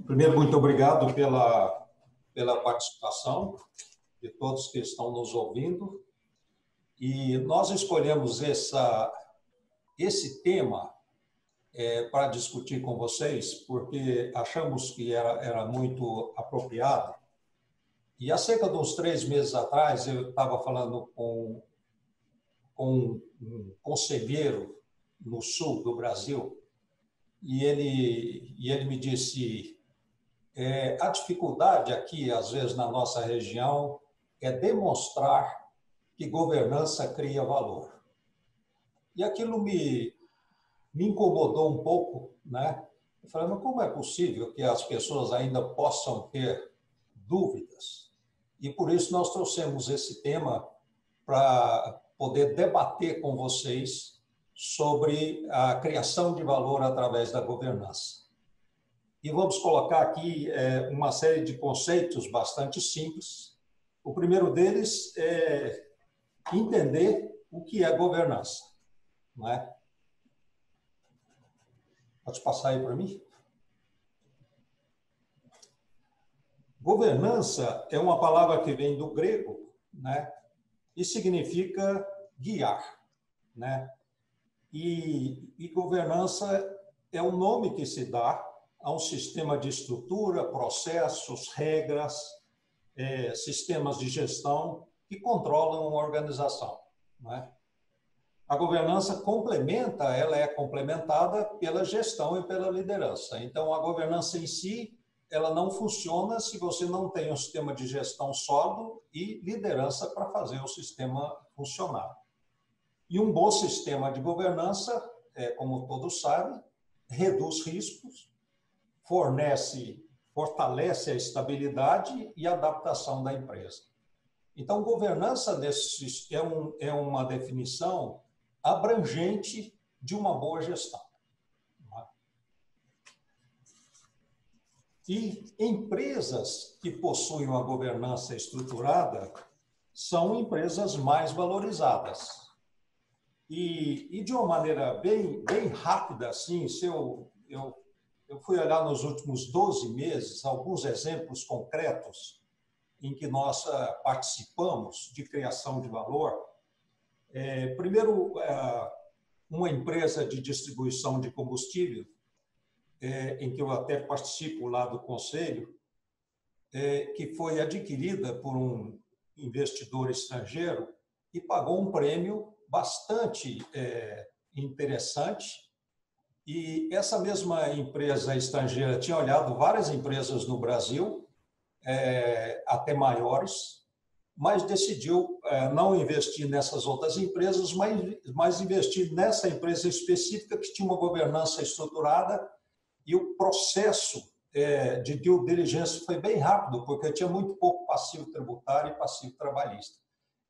Primeiro, muito obrigado pela participação de todos que estão nos ouvindo. E nós escolhemos esse tema para discutir com vocês, porque achamos que era muito apropriado. E há cerca de uns 3 meses atrás, eu estava falando com um conselheiro no sul do Brasil, e ele me disse: a dificuldade aqui, às vezes, na nossa região, é demonstrar que governança cria valor. E aquilo me incomodou um pouco, né? Eu falei, mas como é possível que as pessoas ainda possam ter dúvidas? E por isso nós trouxemos esse tema para poder debater com vocês sobre a criação de valor através da governança. E vamos colocar aqui uma série de conceitos bastante simples. O primeiro deles é entender o que é governança, não é? Pode passar aí para mim? Governança é uma palavra que vem do grego, né? E significa guiar, né? E governança é o nome que se dá a um sistema de estrutura, processos, regras, sistemas de gestão que controlam uma organização, né? A governança ela é complementada pela gestão e pela liderança. Então, a governança em si, ela não funciona se você não tem um sistema de gestão sólido e liderança para fazer o sistema funcionar. E um bom sistema de governança, como todos sabem, reduz riscos, fortalece a estabilidade e a adaptação da empresa. Então, governança é uma definição abrangente de uma boa gestão. E empresas que possuem uma governança estruturada são empresas mais valorizadas. E de uma maneira bem rápida, assim, eu fui olhar nos últimos 12 meses alguns exemplos concretos em que nós participamos de criação de valor. Primeiro, uma empresa de distribuição de combustível, em que eu até participo lá do conselho, que foi adquirida por um investidor estrangeiro e pagou um prêmio bastante interessante. E essa mesma empresa estrangeira tinha olhado várias empresas no Brasil, até maiores, mas decidiu não investir nessas outras empresas, mas investir nessa empresa específica que tinha uma governança estruturada, e o processo de due diligence foi bem rápido, porque tinha muito pouco passivo tributário e passivo trabalhista.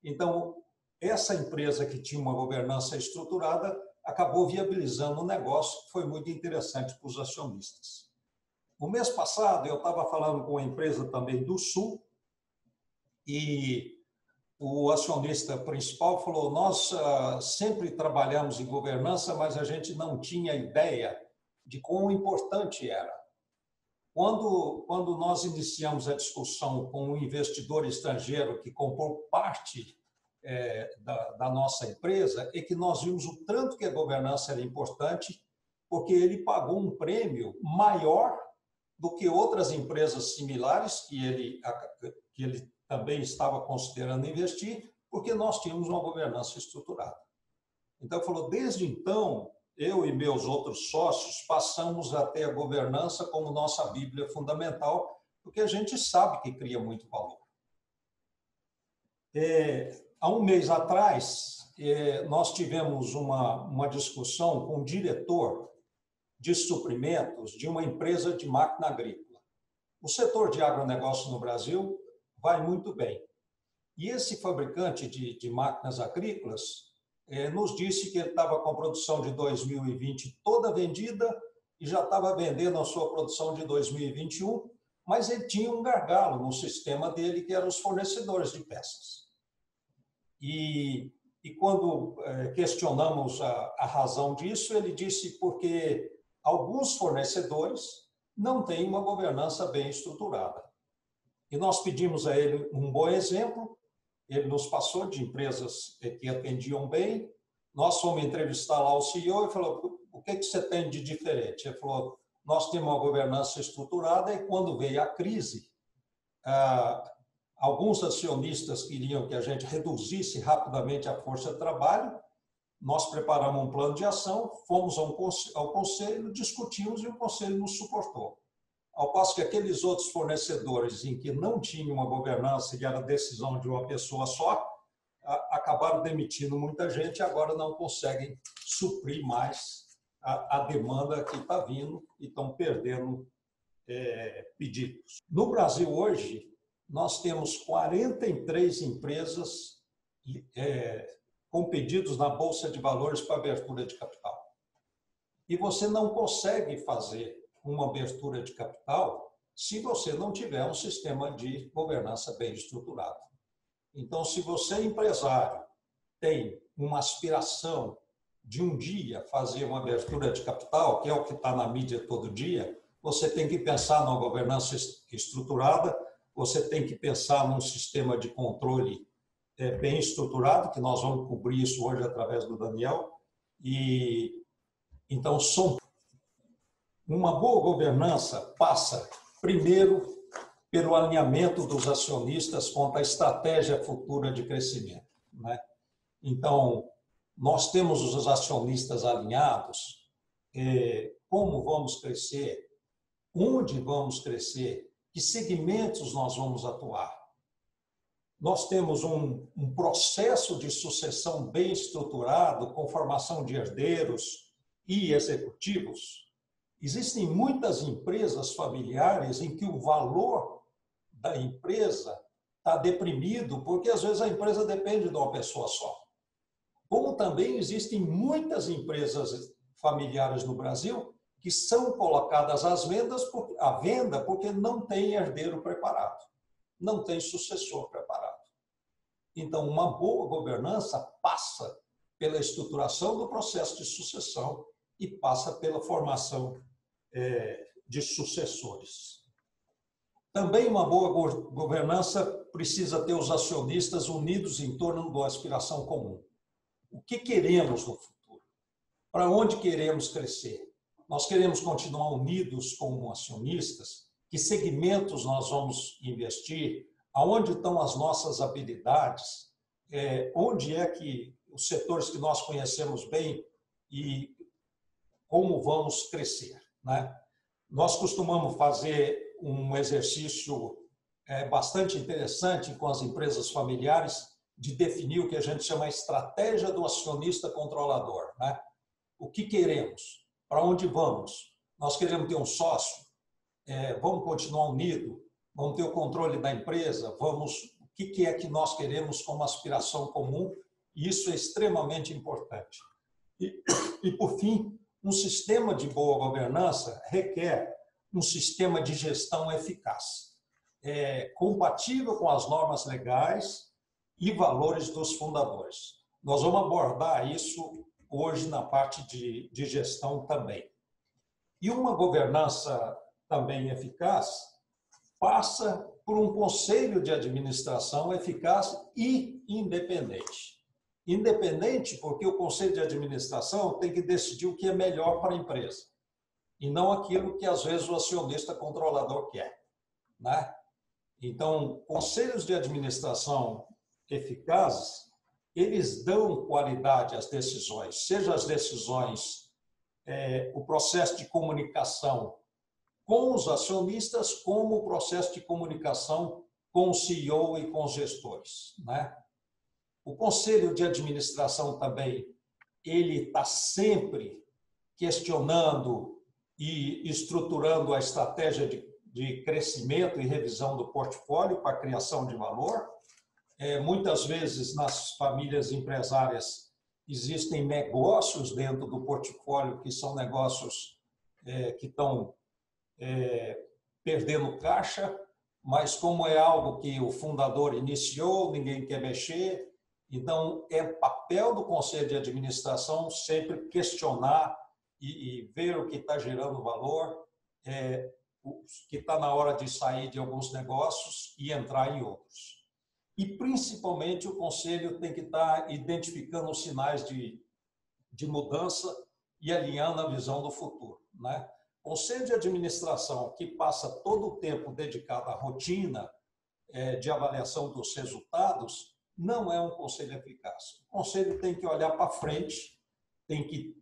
Então, essa empresa que tinha uma governança estruturada acabou viabilizando um negócio que foi muito interessante para os acionistas. No mês passado, eu estava falando com uma empresa também do Sul, e o acionista principal falou: nós sempre trabalhamos em governança, mas a gente não tinha ideia de quão importante era. Quando nós iniciamos a discussão com um investidor estrangeiro que comprou parte da nossa empresa, é que nós vimos o tanto que a governança era importante, porque ele pagou um prêmio maior do que outras empresas similares que ele também estava considerando investir, porque nós tínhamos uma governança estruturada. Então, ele falou, desde então, eu e meus outros sócios passamos a ter a governança como nossa Bíblia fundamental, porque a gente sabe que cria muito valor. Há um mês atrás, nós tivemos uma discussão com o diretor de suprimentos de uma empresa de máquina agrícola. O setor de agronegócio no Brasil vai muito bem. E esse fabricante de máquinas agrícolas nos disse que ele estava com a produção de 2020 toda vendida e já estava vendendo a sua produção de 2021, mas ele tinha um gargalo no sistema dele, que eram os fornecedores de peças. E quando questionamos a razão disso, ele disse porque alguns fornecedores não tem uma governança bem estruturada. E nós pedimos a ele um bom exemplo, ele nos passou de empresas que atendiam bem, nós fomos entrevistar lá o CEO e falou, o que você tem de diferente? Ele falou, nós temos uma governança estruturada e quando veio a crise, alguns acionistas queriam que a gente reduzisse rapidamente a força de trabalho, nós preparamos um plano de ação, fomos ao conselho, discutimos e o conselho nos suportou. Ao passo que aqueles outros fornecedores em que não tinha uma governança e era decisão de uma pessoa só, acabaram demitindo muita gente e agora não conseguem suprir mais a demanda que está vindo e estão perdendo pedidos. No Brasil hoje, nós temos 43 empresas com pedidos na Bolsa de Valores para abertura de capital. E você não consegue fazer uma abertura de capital se você não tiver um sistema de governança bem estruturado. Então, se você, empresário, tem uma aspiração de um dia fazer uma abertura de capital, que é o que está na mídia todo dia, você tem que pensar numa governança estruturada, você tem que pensar num sistema de controle bem estruturado, que nós vamos cobrir isso hoje através do Daniel. E então, uma boa governança passa, primeiro, pelo alinhamento dos acionistas quanto à estratégia futura de crescimento, né? Então, nós temos os acionistas alinhados, como vamos crescer, onde vamos crescer, que segmentos nós vamos atuar. Nós temos um processo de sucessão bem estruturado, com formação de herdeiros e executivos. Existem muitas empresas familiares em que o valor da empresa está deprimido, porque às vezes a empresa depende de uma pessoa só. Como também existem muitas empresas familiares no Brasil que são colocadas à venda porque não tem herdeiro preparado, não tem sucessor preparado. Então, uma boa governança passa pela estruturação do processo de sucessão e passa pela formação de sucessores. Também uma boa governança precisa ter os acionistas unidos em torno de uma aspiração comum. O que queremos no futuro? Para onde queremos crescer? Nós queremos continuar unidos como acionistas? Que segmentos nós vamos investir? Aonde estão as nossas habilidades? Onde é que os setores que nós conhecemos bem e como vamos crescer, né? Nós costumamos fazer um exercício bastante interessante com as empresas familiares de definir o que a gente chama de estratégia do acionista controlador, né? O que queremos? Para onde vamos? Nós queremos ter um sócio? Vamos continuar unidos? Vamos ter o controle da empresa? O que é que nós queremos como aspiração comum? E isso é extremamente importante. E por fim, um sistema de boa governança requer um sistema de gestão eficaz, compatível com as normas legais e valores dos fundadores. Nós vamos abordar isso hoje na parte de gestão também. E uma governança também eficaz passa por um conselho de administração eficaz e independente. Independente porque o conselho de administração tem que decidir o que é melhor para a empresa e não aquilo que às vezes o acionista controlador quer, né? Então, conselhos de administração eficazes, eles dão qualidade às decisões, seja as decisões, o processo de comunicação com os acionistas, como o processo de comunicação com o CEO e com os gestores, né? O conselho de administração também, ele está sempre questionando e estruturando a estratégia de crescimento e revisão do portfólio para a criação de valor. Muitas vezes, nas famílias empresárias, existem negócios dentro do portfólio que são negócios que estão perdendo caixa, mas como é algo que o fundador iniciou, ninguém quer mexer. Então, é papel do conselho de administração sempre questionar e ver o que está gerando valor, que está na hora de sair de alguns negócios e entrar em outros. E, principalmente, o Conselho tem que estar identificando os sinais de mudança e alinhando a visão do futuro, né? Conselho de administração que passa todo o tempo dedicado à rotina de avaliação dos resultados não é um conselho eficaz. O conselho tem que olhar para frente, tem que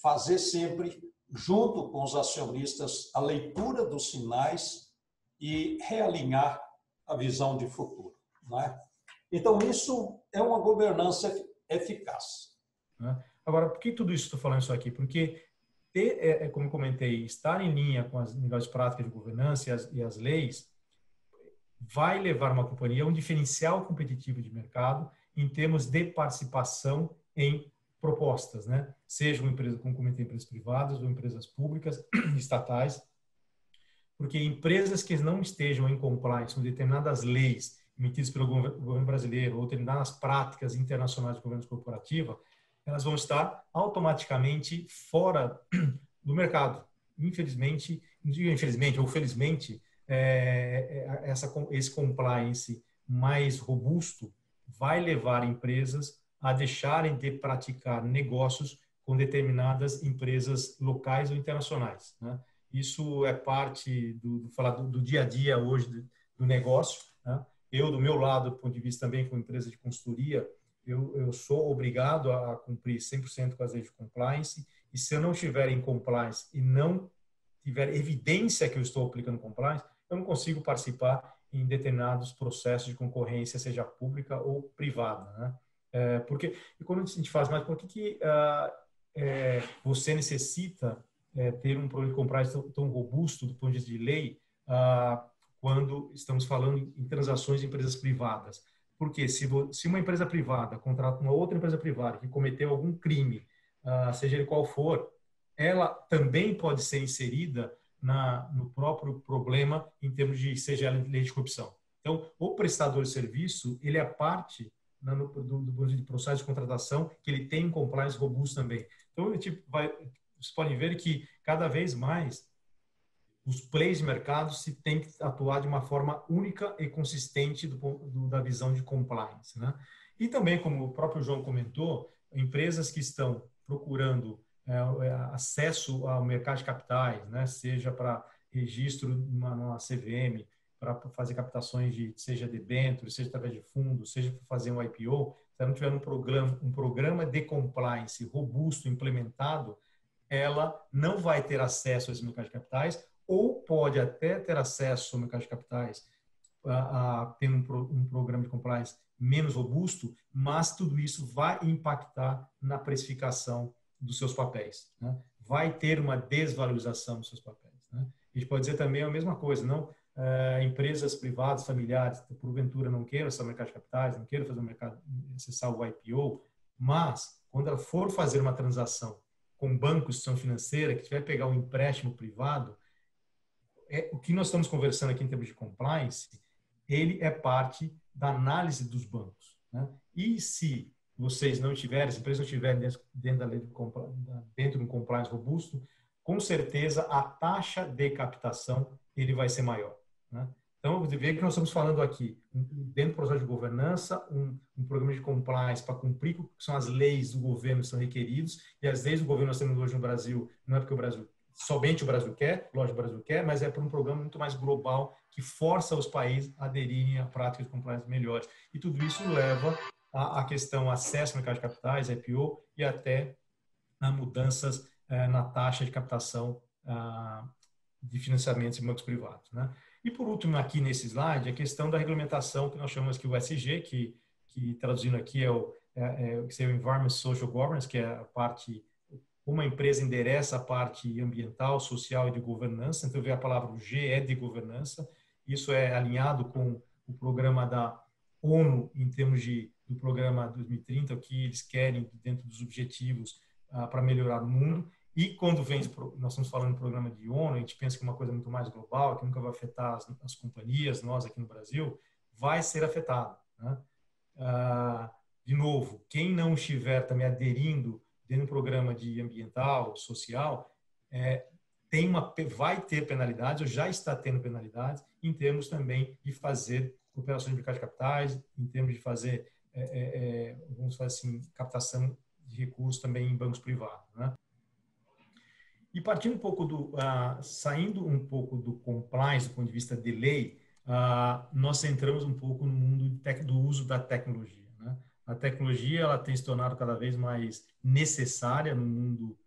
fazer sempre, junto com os acionistas, a leitura dos sinais e realinhar a visão de futuro, né? Então, isso é uma governança eficaz. Agora, por que tudo isso estou falando isso aqui? Porque, como eu comentei, estar em linha com as melhores práticas de governança e as leis vai levar uma companhia a um diferencial competitivo de mercado em termos de participação em propostas, né? Seja uma empresa, como comentei, empresas privadas ou empresas públicas, estatais, porque empresas que não estejam em compliance com determinadas leis emitidas pelo governo brasileiro ou determinadas práticas internacionais de governança corporativa, elas vão estar automaticamente fora do mercado. Infelizmente, não digo infelizmente ou felizmente, esse compliance mais robusto vai levar empresas a deixarem de praticar negócios com determinadas empresas locais ou internacionais, né? Isso é parte do dia a dia hoje do negócio, né? Eu, do meu lado, do ponto de vista também como empresa de consultoria, eu sou obrigado a cumprir 100% com as leis de compliance, e se eu não estiver em compliance e não tiver evidência que eu estou aplicando compliance, eu não consigo participar em determinados processos de concorrência, seja pública ou privada, né? Porque, e quando a gente faz mais, por que você necessita ter um programa de compliance tão robusto do ponto de vista de lei quando estamos falando em transações de empresas privadas? Porque se uma empresa privada contrata uma outra empresa privada que cometeu algum crime, seja ele qual for, ela também pode ser inserida no próprio problema em termos de, seja ela lei de corrupção. Então, o prestador de serviço, ele é parte do processo de contratação que ele tem um compliance robusto também. Então, vocês podem ver que cada vez mais os players de mercado se tem que atuar de uma forma única e consistente da visão de compliance, né? E também, como o próprio João comentou, empresas que estão procurando acesso ao mercado de capitais, né? Seja para registro numa CVM, para fazer captações seja debêntures, seja através de fundos, seja para fazer um IPO, se ela não tiver um programa de compliance robusto implementado, ela não vai ter acesso a esse mercado de capitais, ou pode até ter acesso ao mercado de capitais tendo um programa de compliance menos robusto, mas tudo isso vai impactar na precificação dos seus papéis, né? Vai ter uma desvalorização dos seus papéis, né? A gente pode dizer também a mesma coisa, não? Empresas privadas, familiares, porventura não queiram acessar o mercado de capitais, não queiram fazer acessar o IPO, mas quando ela for fazer uma transação com banco, instituição financeira, que vai pegar um empréstimo privado, o que nós estamos conversando aqui em termos de compliance, ele é parte da análise dos bancos, né? E se vocês não tiverem, se a empresa não estiver dentro da lei dentro de um compliance robusto, com certeza a taxa de captação ele vai ser maior, né? Então, você vê que nós estamos falando aqui, dentro do processo de governança, um programa de compliance para cumprir com que são as leis do governo que são requeridos, e as leis do governo nós temos hoje no Brasil, não é porque somente o Brasil quer, lógico, o Brasil quer, mas é por um programa muito mais global que força os países a aderirem a práticas de compliance melhores. E tudo isso leva à questão acesso ao mercado de capitais, IPO, e até a mudanças na taxa de captação de financiamentos em bancos privados, né? E por último, aqui nesse slide, a questão da regulamentação que nós chamamos aqui o ESG, que traduzindo aqui seria o Environment Social Governance, que é a parte, uma empresa endereça a parte ambiental, social e de governança. Então, vê a palavra G é de governança. Isso é alinhado com o programa da ONU em termos do programa 2030, o que eles querem dentro dos objetivos para melhorar o mundo. E quando nós estamos falando do programa de ONU, a gente pensa que é uma coisa muito mais global, que nunca vai afetar as companhias, nós aqui no Brasil, vai ser afetado, né? De novo, quem não estiver também aderindo dentro do programa de ambiental, social, vai ter penalidades, ou já está tendo penalidades, em termos também de fazer operações de mercado de capitais, em termos de fazer, vamos falar assim, captação de recursos também em bancos privados, né? E partindo um pouco saindo um pouco do compliance, do ponto de vista de lei, nós entramos um pouco no mundo do uso da tecnologia, né? A tecnologia ela tem se tornado cada vez mais necessária no mundo,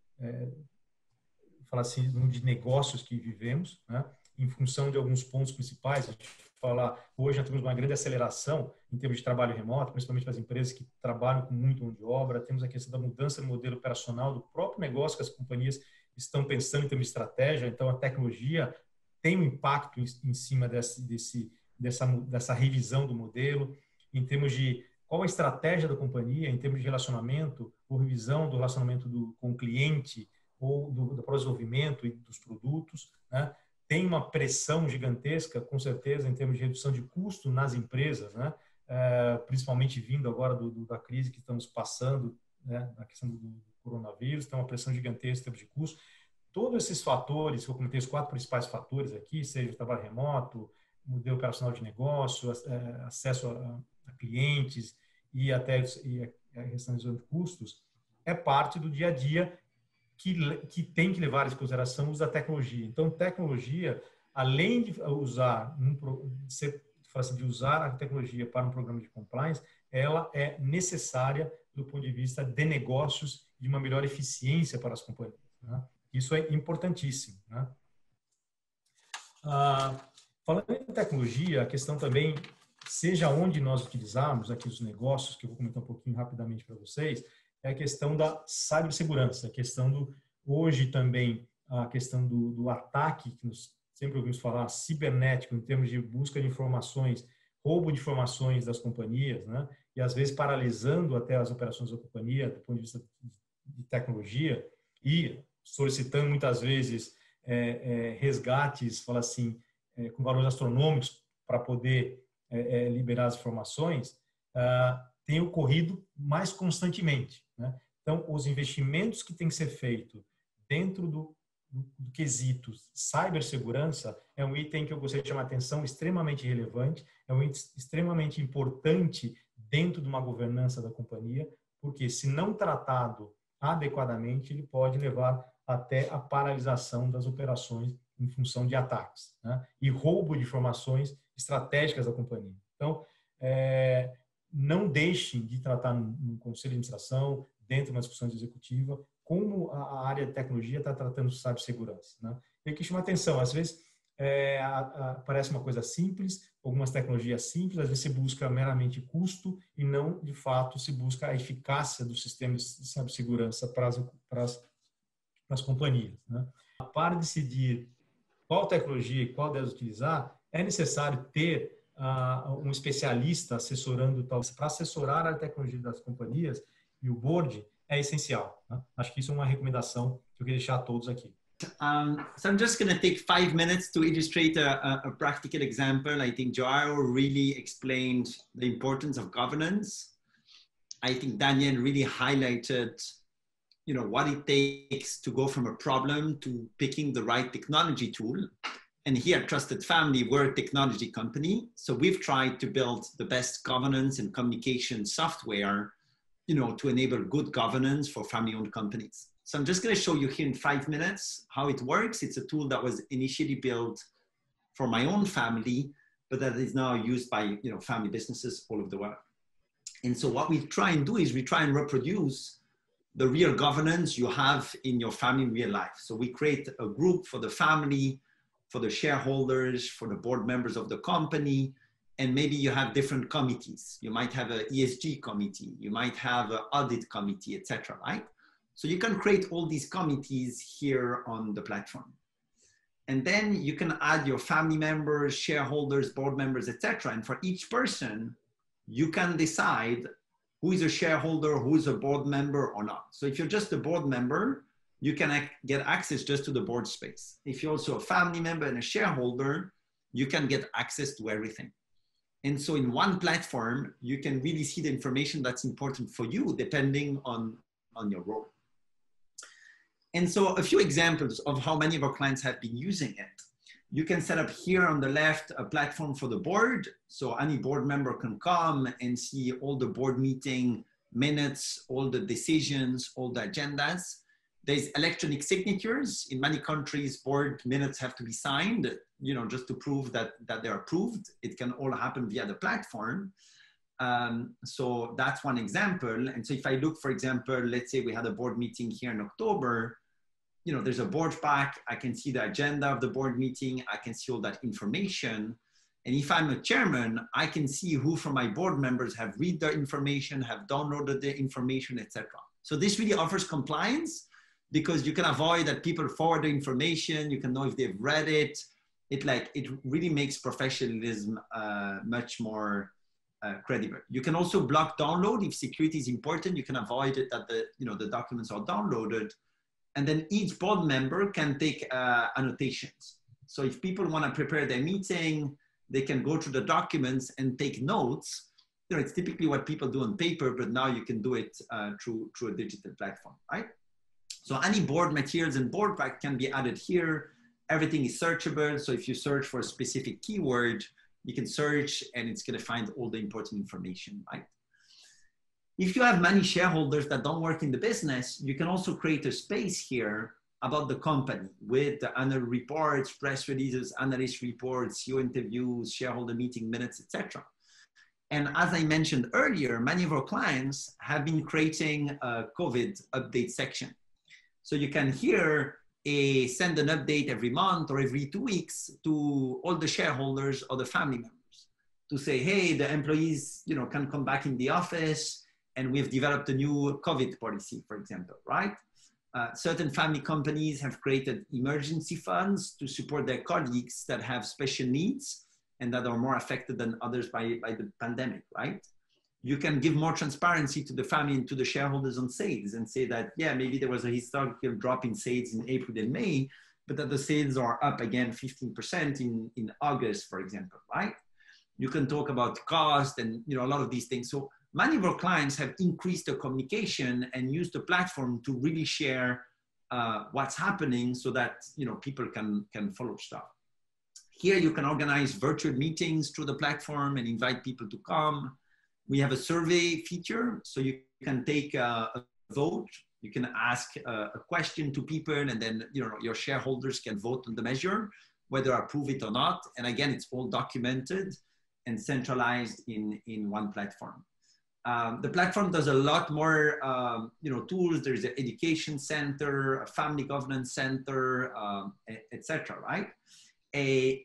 falar assim, no mundo de negócios que vivemos, né? Em função de alguns pontos principais. A gente fala, hoje nós temos uma grande aceleração em termos de trabalho remoto, principalmente para as empresas que trabalham com muito mão de obra. Temos a questão da mudança do modelo operacional do próprio negócio, que as companhias estão pensando em termos de estratégia. Então, a tecnologia tem um impacto em cima dessa revisão do modelo, em termos de qual a estratégia da companhia, em termos de relacionamento, ou revisão do relacionamento com o cliente, ou do desenvolvimento e dos produtos, né? Tem uma pressão gigantesca, com certeza, em termos de redução de custo nas empresas, né? Principalmente vindo agora da crise que estamos passando, né? Na questão do coronavírus, tem uma pressão gigantesca em termos de custo. Todos esses fatores, que eu comentei, os 4 principais fatores aqui, seja o trabalho remoto, modelo operacional de negócio, acesso a clientes e até a questão de custos, é parte do dia a dia que tem que levar em consideração o uso da tecnologia. Então, tecnologia, além de usar de usar a tecnologia para um programa de compliance, ela é necessária do ponto de vista de negócios, de uma melhor eficiência para as companhias, né? Isso é importantíssimo, né? Falando em tecnologia, a questão também, seja onde nós utilizarmos aqui os negócios, que eu vou comentar um pouquinho rapidamente para vocês, é a questão da cibersegurança, a questão hoje também, a questão do ataque, que nós sempre ouvimos falar, cibernético, em termos de busca de informações, roubo de informações das companhias, né? E às vezes paralisando até as operações da companhia, do ponto de vista de tecnologia, e solicitando muitas vezes resgates, fala assim, com valores astronômicos para poder liberar as informações, tem ocorrido mais constantemente, né? Então, os investimentos que têm que ser feitos dentro do quesito cibersegurança é um item que eu gostaria de chamar a atenção, extremamente relevante, é um item extremamente importante dentro de uma governança da companhia, porque se não tratado adequadamente, ele pode levar até a paralisação das operações em função de ataques, né? E roubo de informações estratégicas da companhia. Então, não deixem de tratar no conselho de administração, dentro de uma discussão executiva, como a área de tecnologia está tratando de cibersegurança, né? E aqui chama atenção, às vezes parece uma coisa simples, algumas tecnologias simples, às vezes se busca meramente custo e não, de fato, se busca a eficácia dos sistemas de cibersegurança para as companhias, né? Para decidir qual tecnologia e qual deve utilizar, é necessário ter um especialista assessorando, para assessorar a tecnologia das companhias, e o board é essencial, né? Acho que isso é uma recomendação que eu queria deixar a todos aqui. So I'm just going to take 5 minutes to illustrate a practical example. I think Joao really explained the importance of governance. I think Daniel really highlighted, you know, what it takes to go from a problem to picking the right technology tool. And here at Trusted Family, we're a technology company. So we've tried to build the best governance and communication software, you know, to enable good governance for family-owned companies. So I'm just going to show you here in 5 minutes how it works. It's a tool that was initially built for my own family, but that is now used by, you know, family businesses all over the world. And so what we try and do is we try and reproduce the real governance you have in your family in real life. So we create a group for the family, for the shareholders, for the board members of the company, and maybe you have different committees. You might have an ESG committee, you might have an audit committee, etc., right? So you can create all these committees here on the platform. And then you can add your family members, shareholders, board members, etc. And for each person, you can decide who is a shareholder, who is a board member or not. So if you're just a board member, you can get access just to the board space. If you're also a family member and a shareholder, you can get access to everything. And so in one platform, you can really see the information that's important for you, depending on your role. And so a few examples of how many of our clients have been using it. You can set up here on the left a platform for the board. So any board member can come and see all the board meeting minutes, all the decisions, all the agendas. There's electronic signatures. In many countries, board minutes have to be signed, you know, just to prove that they're approved. It can all happen via the platform. So that's one example. And so if I look, for example, let's say we had a board meeting here in October, you know, there's a board pack. I can see the agenda of the board meeting. I can see all that information. And if I'm a chairman, I can see who from my board members have read the information, have downloaded the information, etc. So this really offers compliance because you can avoid that people forward the information. You can know if they've read it. It really makes professionalism much more credible. You can also block download if security is important. You can avoid it that the documents are downloaded. And then each board member can take annotations. So if people want to prepare their meeting, they can go through the documents and take notes. You know, it's typically what people do on paper, but now you can do it through a digital platform, right? So any board materials and board pack can be added here. Everything is searchable. So if you search for a specific keyword, you can search and it's going to find all the important information, right? If you have many shareholders that don't work in the business, you can also create a space here about the company with the annual reports, press releases, analyst reports, CEO interviews, shareholder meeting minutes, etc. And as I mentioned earlier, many of our clients have been creating a COVID update section. So you can here send an update every month or every 2 weeks to all the shareholders or the family members to say, hey, the employees, you know, can come back in the office. And we've developed a new COVID policy, for example, right? Certain family companies have created emergency funds to support their colleagues that have special needs and that are more affected than others by the pandemic, right? You can give more transparency to the family and to the shareholders on sales and say that, yeah, maybe there was a historical drop in sales in April and May, but that the sales are up again 15% in August, for example, right? You can talk about cost and, you know, a lot of these things. So many of our clients have increased their communication and used the platform to really share what's happening so that, you know, people can follow stuff. Here you can organize virtual meetings through the platform and invite people to come. We have a survey feature, so you can take a vote. You can ask a question to people and then, you know, your shareholders can vote on the measure, whether approve it or not. And again, it's all documented and centralized in one platform. The platform does a lot more, you know, tools. There's an education center, a family governance center, etc. Right?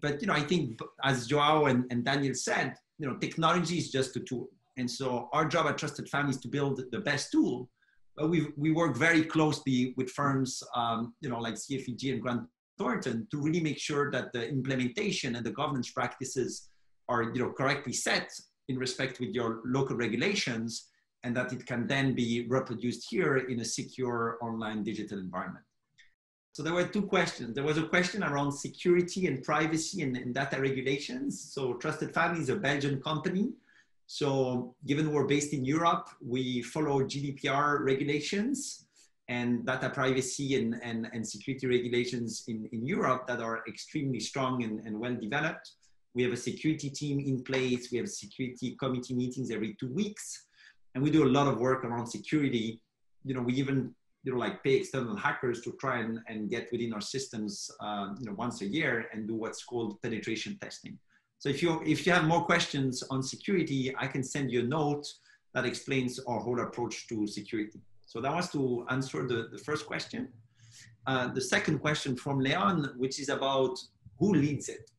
But you know, I think as Joao and Daniel said, you know, technology is just a tool, and so our job at Trusted Family is to build the best tool. But we work very closely with firms, you know, like CFEG and Grant Thornton to really make sure that the implementation and the governance practices are, you know, correctly set in respect with your local regulations, and that it can then be reproduced here in a secure online digital environment. So there were two questions. There was a question around security and privacy and data regulations. So Trusted Family is a Belgian company. So given we're based in Europe, we follow GDPR regulations and data privacy and security regulations in Europe that are extremely strong and well developed. We have a security team in place. We have security committee meetings every 2 weeks. And we do a lot of work around security. You know, we even, you know, like pay external hackers to try and get within our systems, you know, once a year and do what's called penetration testing. So if you have more questions on security, I can send you a note that explains our whole approach to security. So that was to answer the first question. The second question from Leon, which is about who leads it.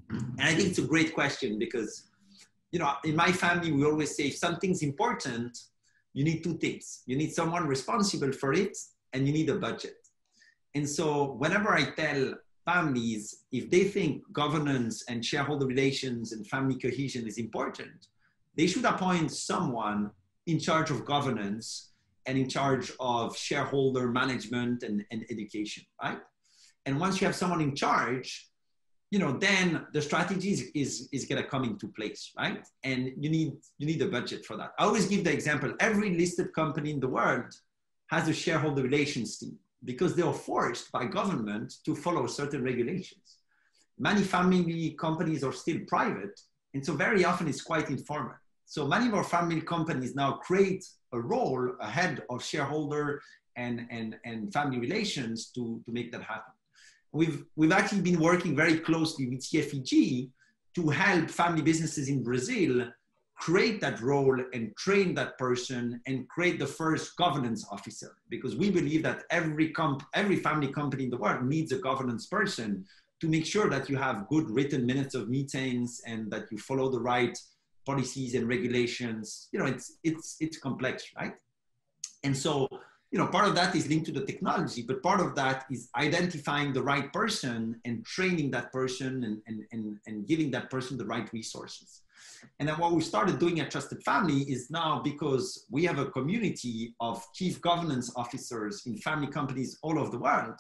And I think it's a great question because, you know, in my family, we always say if something's important, you need two things. You need someone responsible for it and you need a budget. And so whenever I tell families, if they think governance and shareholder relations and family cohesion is important, they should appoint someone in charge of governance and in charge of shareholder management and education, right? And once you have someone in charge, you know, then the strategy is going to come into place, right? And you need a budget for that. I always give the example, every listed company in the world has a shareholder relations team. because they are forced by government to follow certain regulations. Many family companies are still private, and so very often it's quite informal. So many of our family companies now create a role, a head of shareholder and family relations to make that happen. We've actually been working very closely with CFEG to help family businesses in Brazil create that role and train that person and create the first governance officer, because we believe that every family company in the world needs a governance person to make sure that you have good written minutes of meetings and that you follow the right policies and regulations. You know, it's complex, right? And so, you know, part of that is linked to the technology, but part of that is identifying the right person and training that person and giving that person the right resources. And then what we started doing at Trusted Family is now, because we have a community of chief governance officers in family companies all over the world,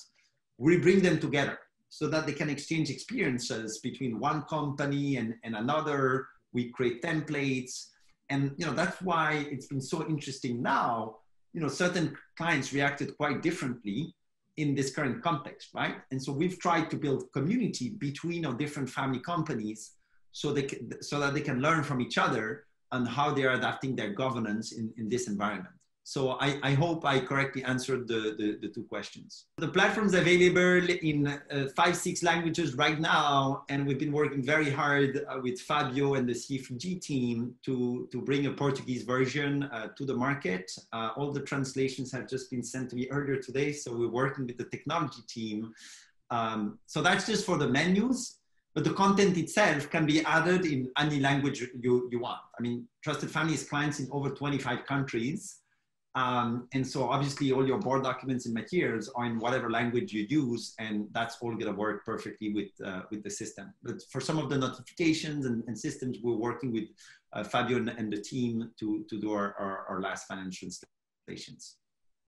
we bring them together so that they can exchange experiences between one company and another. We create templates. And, you know, that's why it's been so interesting now. You know, certain clients reacted quite differently in this current context, right? And so we've tried to build community between our different family companies so that they can learn from each other on how they are adapting their governance in this environment. So I hope I correctly answered the two questions. The platform's available in 5-6 languages right now, and we've been working very hard with Fabio and the CFEG team to bring a Portuguese version to the market. All the translations have just been sent to me earlier today, so we're working with the technology team. So that's just for the menus, but the content itself can be added in any language you want. I mean, Trusted Family has clients in over 25 countries. And so obviously all your board documents and materials are in whatever language you use, and that's all going to work perfectly with the system. But for some of the notifications and systems, we're working with Fabio and the team to do our last financial installations.